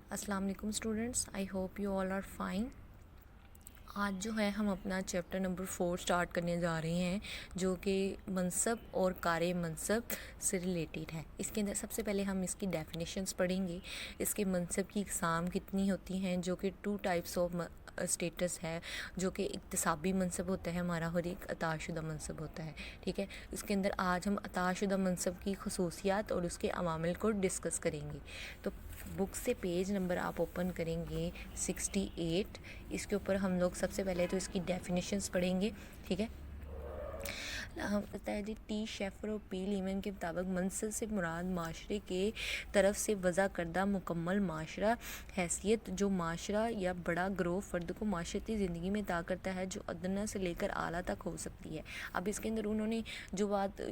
السلام علیکم students, I hope you all are fine. آج جو ہے ہم اپنا چیپٹر نمبر 4 سٹارٹ کرنے جا رہے ہیں، جو کہ منصب اور کار منصب سے ریلیٹڈ ہے۔ اس کے اندر سب سے پہلے ہم اس کی ڈیفینیشنز پڑھیں گے، اس کے منصب کی اقسام کتنی ہوتی ہیں، جو کہ 2 ٹائپس آف اسٹیٹس ہے، جو کہ اکتسابی منصب ہوتا ہے ہمارا اور ایک عطا شدہ منصب ہوتا ہے، ٹھیک ہے۔ اس کے اندر آج ہم عطا شدہ منصب کی خصوصیات اور اس کے عوامل کو ڈسکس کریں گے۔ تو بک سے پیج نمبر آپ اوپن کریں گے 68، اس کے اوپر ہم لوگ سب سے پہلے تو اس کی ڈیفینیشنز پڑھیں گے، ٹھیک ہے۔ ہم پتہ ہے جی ٹی شیفر اور پی لیمن کے مطابق منصب سے مراد معاشرے کے طرف سے وضع کردہ مکمل معاشرہ حیثیت، جو معاشرہ یا بڑا گروہ فرد کو معاشرتی زندگی میں عطا کرتا ہے، جو ادنیٰ سے لے کر اعلیٰ تک ہو سکتی ہے۔ اب اس کے اندر انہوں نے جو بات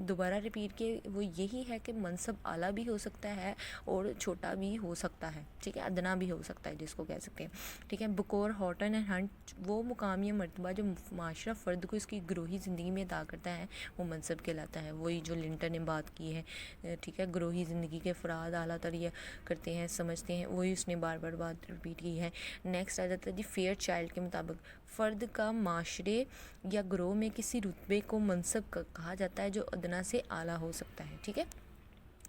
دوبارہ ریپیٹ کی وہ یہی ہے کہ منصب اعلیٰ بھی ہو سکتا ہے اور چھوٹا بھی ہو سکتا ہے، ٹھیک ہے، ادنیٰ بھی ہو سکتا ہے جس کو کہہ سکتے ہیں، ٹھیک ہے۔ بکور، ہارٹن اینڈ ہنٹ، وہ مقام یا مرتبہ جو معاشرہ فرد کو اس کی گروہی زندگی میں عطا کرتا ہے وہ منصب کہلاتا ہے۔ وہی جو لنٹر نے بات کی ہے، ٹھیک ہے، گروہی زندگی کے افراد اعلیٰ تر کرتے ہیں، سمجھتے ہیں، وہی اس نے بار بار بات ریپیٹ کی ہے۔ نیکسٹ آ جاتا ہے جی فیئر چائلڈ کے مطابق فرد کا معاشرے یا گروہ میں کسی رتبے کو منصب کہا جاتا ہے جو ادنیٰ سے اعلیٰ ہو سکتا ہے، ٹھیک ہے۔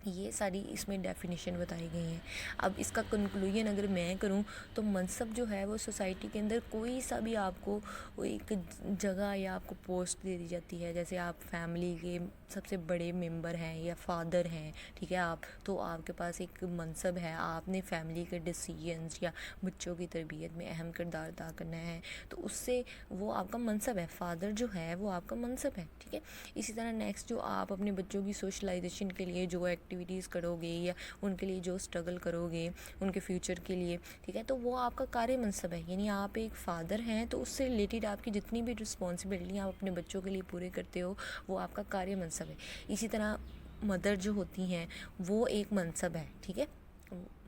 یہ ساری اس میں ڈیفینیشن بتائی گئی ہیں۔ اب اس کا کنکلوژن اگر میں کروں تو منصب جو ہے وہ سوسائٹی کے اندر کوئی سا بھی آپ کو ایک جگہ یا آپ کو پوسٹ دے دی جاتی ہے، جیسے آپ فیملی کے سب سے بڑے ممبر ہیں یا فادر ہیں، ٹھیک ہے، آپ تو آپ کے پاس ایک منصب ہے، آپ نے فیملی کے ڈیسیجنز یا بچوں کی تربیت میں اہم کردار ادا کرنا ہے، تو اس سے وہ آپ کا منصب ہے، فادر جو ہے وہ آپ کا منصب ہے، ٹھیک ہے۔ اسی طرح نیکسٹ جو آپ اپنے بچوں کی سوشلائزیشن کے لیے جو ایکٹیویٹیز کرو گے یا ان کے لیے جو اسٹرگل کرو گے ان کے فیوچر کے لیے، ٹھیک ہے، تو وہ آپ کا کار منصب ہے۔ یعنی آپ ایک فادر ہیں تو اس سے ریلیٹڈ آپ کی جتنی بھی رسپانسبلٹی آپ اپنے بچوں کے لیے پورے کرتے ہو وہ آپ کا کار منصب ہے۔ اسی طرح مدر جو ہوتی ہیں وہ ایک منصب ہے، ٹھیک ہے،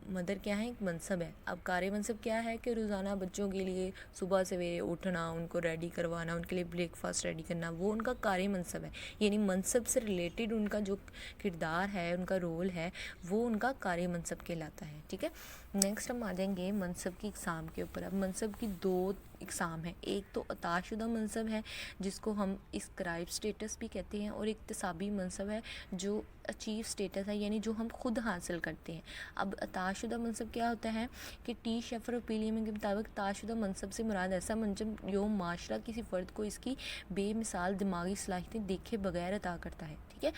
مدر کیا ہے، ایک منصب ہے۔ اب کار منصب کیا ہے کہ روزانہ بچوں کے لیے صبح سویرے اٹھنا، ان کو ریڈی کروانا، ان کے لیے بریک فاسٹ ریڈی کرنا، وہ ان کا کار منصب ہے۔ یعنی منصب سے ریلیٹڈ ان کا جو کردار ہے، ان کا رول ہے، وہ ان کا کار منصب کہلاتا ہے، ٹھیک ہے۔ نیکسٹ ہم آ جائیں گے منصب کی اقسام کے اوپر۔ اب منصب کی 2 اقسام ہیں، ایک تو عطا شدہ منصب ہے جس کو ہم اسکرائب سٹیٹس بھی کہتے ہیں، اور اکتسابی منصب ہے جو اچیو سٹیٹس ہے، یعنی جو ہم خود حاصل کرتے ہیں۔ اب عطا شدہ منصب کیا ہوتا ہے کہ ٹی شیفر اور پی لیمن کے مطابق عطا شدہ منصب سے مراد ایسا منصب جو معاشرہ کسی فرد کو اس کی بے مثال دماغی صلاحیتیں دیکھے بغیر عطا کرتا ہے، ٹھیک ہے۔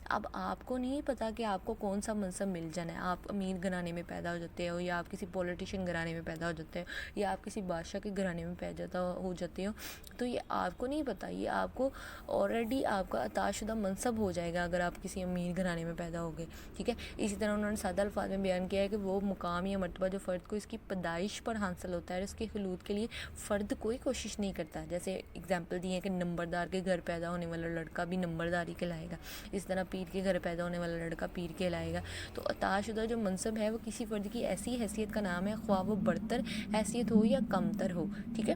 اب آپ کو نہیں پتا کہ آپ کو کون سا منصب مل جانا ہے، آپ امیر گھرانے میں پیدا ہو جاتے ہو یا آپ کسی پولیٹیشین گھرانے میں پیدا ہو جاتے ہو یا آپ کسی بادشاہ کے گھرانے میں پیدا ہو جاتے ہو، تو یہ آپ کو نہیں پتا، یہ آپ کو آلریڈی آپ کا عطا شدہ منصب ہو جائے گا اگر آپ کسی امیر گھرانے میں پیدا ہو گئے، ٹھیک ہے۔ اسی طرح انہوں نے سادہ الفاظ میں بیان کیا ہے کہ وہ مقام یا مرتبہ جو فرد کو اس کی پیدائش پر حاصل ہوتا ہے، اس کے خلود کے لیے فرد کوئی کوشش نہیں کرتا۔ جیسے اگزامپل دی ہے کہ نمبردار کے گھر پیدا ہونے والا لڑکا بھی نمبرداری کہلائے گا، اس طرح پیر کے گھر پیدا ہونے والا لڑکا پیر کہلائے گا۔ تو عطا شدہ جو منصب ہے وہ کسی فرد کی ایسی حیثیت کا نام ہے، خواہ وہ برتر حیثیت ہو یا کمتر ہو، ٹھیک ہے۔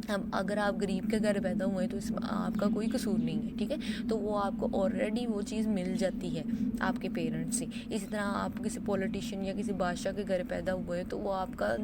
اب اگر آپ غریب کے گھر پیدا ہوئے تو اس میں آپ کا کوئی قصور نہیں ہے، ٹھیک ہے، تو وہ آپ کو آلریڈی وہ چیز مل جاتی ہے آپ کے پیرنٹس سے۔ اسی طرح آپ کسی پولیٹیشین یا کسی بادشاہ کے گھر پیدا ہوئے تو وہ آپ کا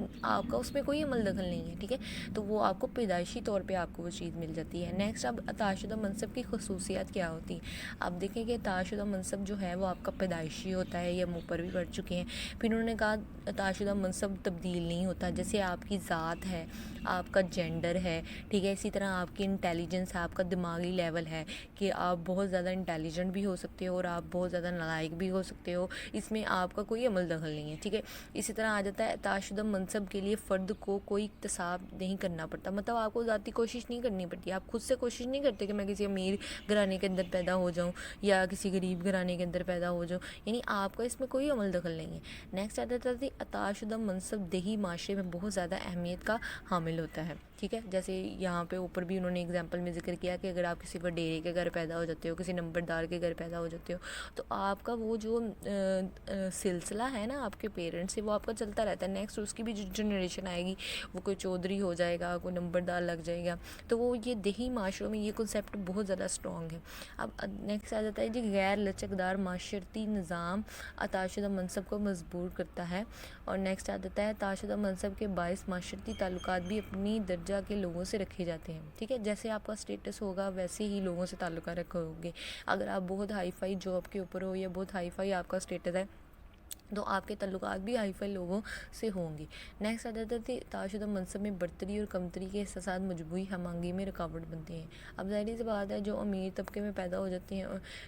اس میں کوئی عمل دخل نہیں ہے، ٹھیک ہے، تو وہ آپ کو پیدائشی طور پہ آپ کو وہ چیز مل جاتی ہے۔ نیکسٹ اب عطا شدہ منصب کی خصوصیات کیا ہوتی ہیں۔ آپ دیکھیں کہ عطا شدہ منصب جو ہے وہ آپ کا پیدائشی ہوتا ہے، یہ ہم اوپر بھی پڑھ چکے ہیں۔ پھر انہوں نے کہا عطا شدہ منصب تبدیل نہیں ہوتا، جیسے آپ کی ذات ہے، آپ کا جینڈر ہے، ٹھیک ہے، اسی طرح آپ کی انٹیلیجنس ہے، آپ کا دماغی لیول ہے کہ آپ بہت زیادہ انٹیلیجنٹ بھی ہو سکتے ہو اور آپ بہت زیادہ نالائق بھی ہو سکتے ہو، اس میں آپ کا کوئی عمل دخل نہیں ہے، ٹھیک ہے۔ اسی طرح آ جاتا ہے عطا شدہ منصب کے لیے فرد کو کوئی اکتساب نہیں کرنا پڑتا، مطلب آپ کو ذاتی کوشش نہیں کرنی پڑتی، آپ خود سے کوشش نہیں کرتے کہ میں کسی امیر گھرانے کے اندر پیدا ہو جاؤں یا کسی غریب گھرانے کے اندر پیدا ہو جاؤں، یعنی آپ کا اس میں کوئی عمل دخل نہیں ہے۔ نیکسٹ آ جاتا ہے عطا شدہ منصب دیہی معاشرے میں بہت زیادہ اہمیت کا حامل ہوتا ہے، ٹھیک ہے، جیسے یہاں پہ اوپر بھی انہوں نے اگزامپل میں ذکر کیا کہ اگر آپ کسی وڈیرے کے گھر پیدا ہو جاتے ہو، کسی نمبردار کے گھر پیدا ہو جاتے ہو، تو آپ کا وہ جو سلسلہ ہے نا آپ کے پیرنٹس سے، وہ آپ کا چلتا رہتا ہے. نیکسٹ اس کی بھی جو جنریشن آئے گی وہ کوئی چودھری ہو جائے گا، کوئی نمبردار لگ جائے گا. تو وہ یہ دیہی معاشروں میں یہ کنسیپٹ بہت زیادہ اسٹرانگ ہے. اب نیکسٹ آ جاتا ہے جی غیر لچکدار معاشرتی نظام عطا شدہ منصب کو مجبور کرتا ہے. اور نیکسٹ آ جاتا ہے عطا شدہ منصب کے باعث معاشرتی تعلقات بھی اپنی درجہ کے لوگوں سے رکھے جاتے ہیں. ٹھیک ہے، جیسے آپ کا اسٹیٹس ہوگا ویسے ہی لوگوں سے تعلقہ رکھو گے. اگر آپ بہت ہائی فائی جاب کے اوپر ہو یا بہت ہائی فائی آپ کا اسٹیٹس ہے تو آپ کے تعلقات بھی ہائی فائی لوگوں سے ہوں گے. نیکسٹ آ جاتا ہے عطا شدہ منصب میں برتری اور کمتری کے احساسات مجموعی ہم آہنگی میں رکاوٹ بنتے ہیں. اب ظاہری سی بات ہے جو امیر طبقے میں پیدا ہو جاتے ہیں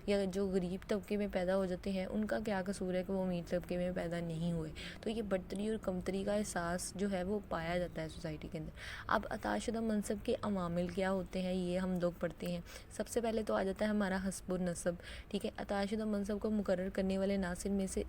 یا جو غریب طبقے میں پیدا ہو جاتے ہیں ان کا کیا قصور ہے کہ وہ امیر طبقے میں پیدا نہیں ہوئے. تو یہ برتری اور کمتری کا احساس جو ہے وہ پایا جاتا ہے سوسائٹی کے اندر. اب عطا شدہ منصب کے عوامل کیا ہوتے ہیں یہ ہم لوگ پڑھتے ہیں. سب سے پہلے تو آ جاتا ہے ہمارا حسب النسب. ٹھیک ہے، عطا شدہ منصب کو مقرر کرنے والے عناصر میں سے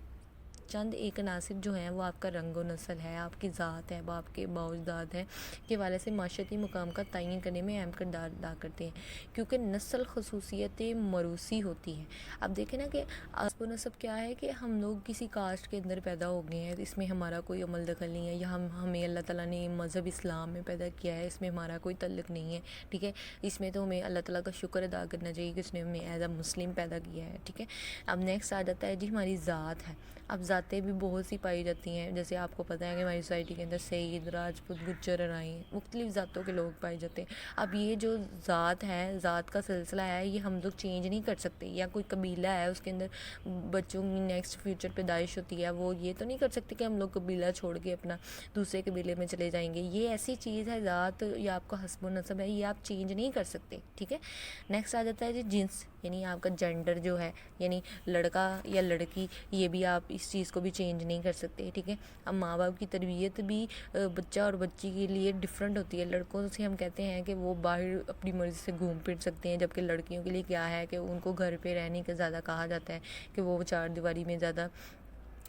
چند ایک عناصر جو ہیں وہ آپ کا رنگ و نسل ہے، آپ کی ذات ہے، وہ آپ کے باوجداد ہیں کے حوالے سے معاشرتی مقام کا تعین کرنے میں اہم کردار ادا کرتے ہیں، کیونکہ نسل خصوصیت موروثی ہوتی ہے. اب دیکھیں نا کہ حسب و نسب کیا ہے کہ ہم لوگ کسی کاسٹ کے اندر پیدا ہو گئے ہیں، اس میں ہمارا کوئی عمل دخل نہیں ہے، یا ہمیں اللہ تعالیٰ نے مذہب اسلام میں پیدا کیا ہے، اس میں ہمارا کوئی تعلق نہیں ہے. ٹھیک ہے، اس میں تو ہمیں اللہ تعالیٰ کا شکر ادا کرنا چاہیے کہ اس نے ہمیں ایز اے مسلم پیدا کیا ہے. ٹھیک ہے، اب نیکسٹ آ جاتا ہے جی ہماری ذات ہے. اب ذاتیں بھی بہت سی پائی جاتی ہیں، جیسے آپ کو پتہ ہے کہ ہماری سوسائٹی کے اندر سید، راجپوت، گجر، ارائیں مختلف ذاتوں کے لوگ پائے جاتے ہیں. اب یہ جو ذات ہے، ذات کا سلسلہ ہے، یہ ہم لوگ چینج نہیں کر سکتے. یا کوئی قبیلہ ہے اس کے اندر بچوں کی نیکسٹ فیوچر پیدائش ہوتی ہے، وہ یہ تو نہیں کر سکتے کہ ہم لوگ قبیلہ چھوڑ کے اپنا دوسرے قبیلے میں چلے جائیں گے. یہ ایسی چیز ہے ذات یا آپ کا حسب و نسب ہے، یہ آپ چینج نہیں کر سکتے. ٹھیک ہے، نیکسٹ آ جاتا ہے جی جنس، یعنی آپ کا جینڈر جو ہے، یعنی لڑکا یا لڑکی، یہ بھی آپ اس چیز کو بھی چینج نہیں کر سکتے. ٹھیک ہے، اب ماں باپ کی تربیت بھی بچہ اور بچی کے لیے ڈفرینٹ ہوتی ہے. لڑکوں سے ہم کہتے ہیں کہ وہ باہر اپنی مرضی سے گھوم پھر سکتے ہیں، جبکہ لڑکیوں کے لیے کیا ہے کہ ان کو گھر پہ رہنے کا زیادہ کہا جاتا ہے کہ وہ چار دیواری میں زیادہ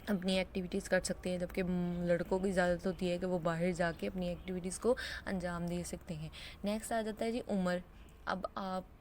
اپنی ایکٹیویٹیز کر سکتے ہیں، جبکہ لڑکوں کی اجازت ہوتی ہے کہ وہ باہر جا کے اپنی ایکٹیویٹیز کو انجام دے سکتے ہیں. نیکسٹ آ جاتا ہے جی عمر. اب آپ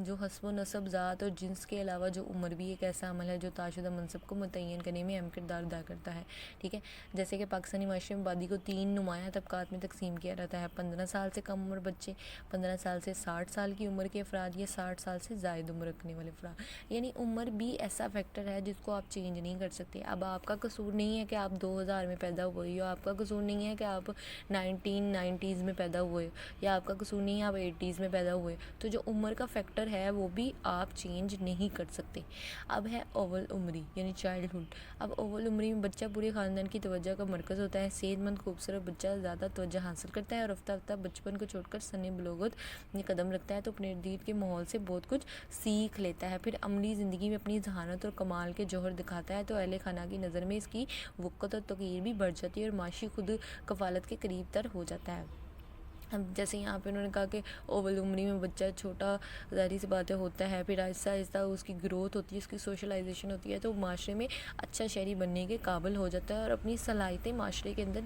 جو حسب و نسب، ذات اور جنس کے علاوہ جو عمر بھی ایک ایسا عمل ہے جو عطا شدہ منصب کو متعین کرنے میں اہم کردار ادا کرتا ہے. ٹھیک ہے، جیسے کہ پاکستانی معاشرے میں آبادی کو 3 نمایاں طبقات میں تقسیم کیا جاتا ہے: 15 سال سے کم عمر بچے، 15 سال سے 60 سال کی عمر کے افراد، یا 60 سال سے زائد عمر رکھنے والے افراد. یعنی عمر بھی ایسا فیکٹر ہے جس کو آپ چینج نہیں کر سکتے. اب آپ کا قصور نہیں ہے کہ آپ 2000 میں پیدا ہوئے، یا آپ کا قصور نہیں ہے کہ آپ 1990s میں پیدا ہوئے، یا آپ کا قصور نہیں ہے آپ 80s میں پیدا ہوئے. تو جو عمر کا فیکٹر ہے وہ بھی آپ چینج نہیں کر سکتے. اب ہے اول عمری یعنی چائلڈہڈ. اب اول عمری میں بچہ پورے خاندان کی توجہ کا مرکز ہوتا ہے. صحت مند خوبصورت بچہ زیادہ توجہ حاصل کرتا ہے اور رفتہ رفتہ بچپن کو چھوڑ کر سن بلوغت میں قدم رکھتا ہے تو اپنے ارد گرد کے ماحول سے بہت کچھ سیکھ لیتا ہے. پھر عملی زندگی میں اپنی ذہانت اور کمال کے جوہر دکھاتا ہے تو اہل خانہ کی نظر میں اس کی وقت اور توقیر بھی بڑھ جاتی ہے اور معاشی خود کفالت کے قریب تر ہو جاتا ہے. اب جیسے یہاں پہ انہوں نے کہا کہ اول عمری میں بچہ چھوٹا ظاہری سی باتیں ہوتا ہے، پھر آہستہ آہستہ اس کی گروتھ ہوتی ہے، اس کی سوشلائزیشن ہوتی ہے تو معاشرے میں اچھا شہری بننے کے قابل ہو جاتا ہے اور اپنی صلاحیتیں معاشرے کے اندر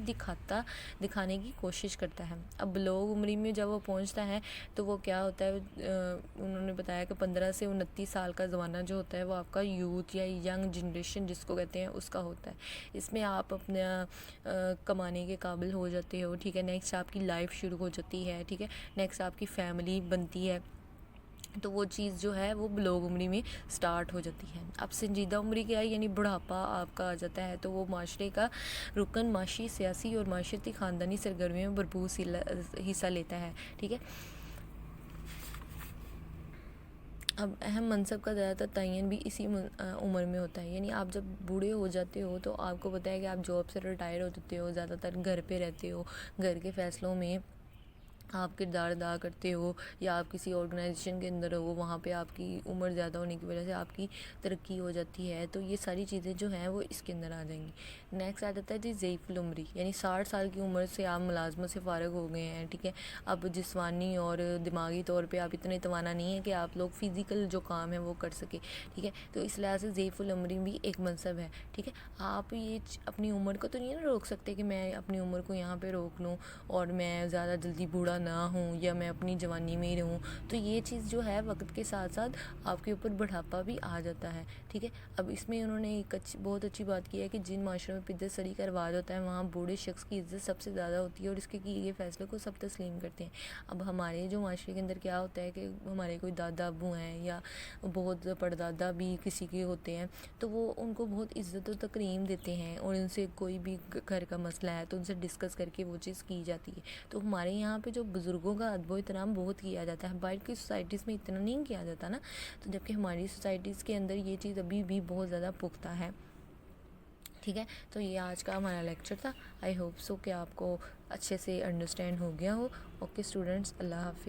دکھانے کی کوشش کرتا ہے. اب بلوغ عمری میں جب وہ پہنچتا ہے تو وہ کیا ہوتا ہے، انہوں نے بتایا کہ 15 سے 29 سال کا زمانہ جو ہوتا ہے وہ آپ کا یوتھ یا ینگ جنریشن جس کو کہتے ہیں اس کا ہوتا ہے. اس میں آپ اپنا کمانے کے قابل ہو جاتے ہو. ٹھیک ہے، نیکسٹ آپ کی لائف شروع ہو جاتی ہے. ٹھیک ہے، نیکسٹ آپ کی فیملی بنتی ہے. تو وہ چیز جو ہے وہ بلوغ عمری میں سٹارٹ ہو جاتی ہے. اب سنجیدہ عمری کیا ہے، یعنی بڑھاپا آپ کا آ جاتا ہے تو وہ معاشرے کا رکن معاشی، سیاسی اور معاشرتی خاندانی سرگرمیوں میں بھرپور حصہ لیتا ہے. ٹھیک ہے، اب اہم منصب کا زیادہ تر تعین بھی اسی عمر میں ہوتا ہے. یعنی آپ جب بوڑھے ہو جاتے ہو تو آپ کو پتہ ہے کہ آپ جاب سے ریٹائر ہو جاتے ہو، زیادہ تر گھر پہ رہتے ہو، گھر کے فیصلوں میں آپ کردار ادا کرتے ہو، یا آپ کسی آرگنائزیشن کے اندر ہو، وہاں پہ آپ کی عمر زیادہ ہونے کی وجہ سے آپ کی ترقی ہو جاتی ہے. تو یہ ساری چیزیں جو ہیں وہ اس کے اندر آ جائیں گی. نیکسٹ آ جاتا ہے جی ضعیف العمری، یعنی 60 سال کی عمر سے آپ ملازمت سے فارغ ہو گئے ہیں. ٹھیک ہے، اب جسمانی اور دماغی طور پہ آپ اتنے توانا نہیں ہیں کہ آپ لوگ فزیکل جو کام ہے وہ کر سکے. ٹھیک ہے، تو اس لحاظ سے ضعیف العمری بھی ایک منصب ہے. ٹھیک ہے، آپ یہ اپنی عمر کو تو نہیں نا روک سکتے کہ میں اپنی عمر کو یہاں پہ روک لوں اور میں زیادہ جلدی بوڑھا بوڑھا نہ ہوں یا میں اپنی جوانی میں ہی رہوں. تو یہ چیز جو ہے وقت کے ساتھ ساتھ آپ کے اوپر بڑھاپا بھی آ جاتا ہے. ٹھیک ہے. اب اس میں انہوں نے ایک بہت اچھی بات کی ہے کہ جن معاشروں میں پدر سری کا رواج ہوتا ہے وہاں بوڑھے شخص کی عزت سب سے زیادہ ہوتی ہے اور اس کے کیے گئے فیصلے کو سب تسلیم کرتے ہیں. اب ہمارے جو معاشرے کے اندر کیا ہوتا ہے کہ ہمارے کوئی دادا ابو ہیں یا بہت پردادا بھی کسی کے ہوتے ہیں تو وہ ان کو بہت عزت و تکریم دیتے ہیں اور ان سے کوئی بھی گھر کا مسئلہ ہے تو ان سے ڈسکس کر کے وہ چیز کی جاتی ہے. تو ہمارے یہاں پہ جو بزرگوں کا ادب و احترام بہت کیا جاتا ہے. باہر کی سوسائٹیز میں اتنا نہیں کیا جاتا نا. تو جبکہ ہماری سوسائٹیز کے اندر یہ چیز ابھی بھی بہت زیادہ پختہ ہے. ٹھیک ہے. تو یہ آج کا ہمارا لیکچر تھا. آئی ہوپ سو کہ آپ کو اچھے سے انڈرسٹینڈ ہو گیا ہو. اوکے اسٹوڈنٹس, اللہ حافظ.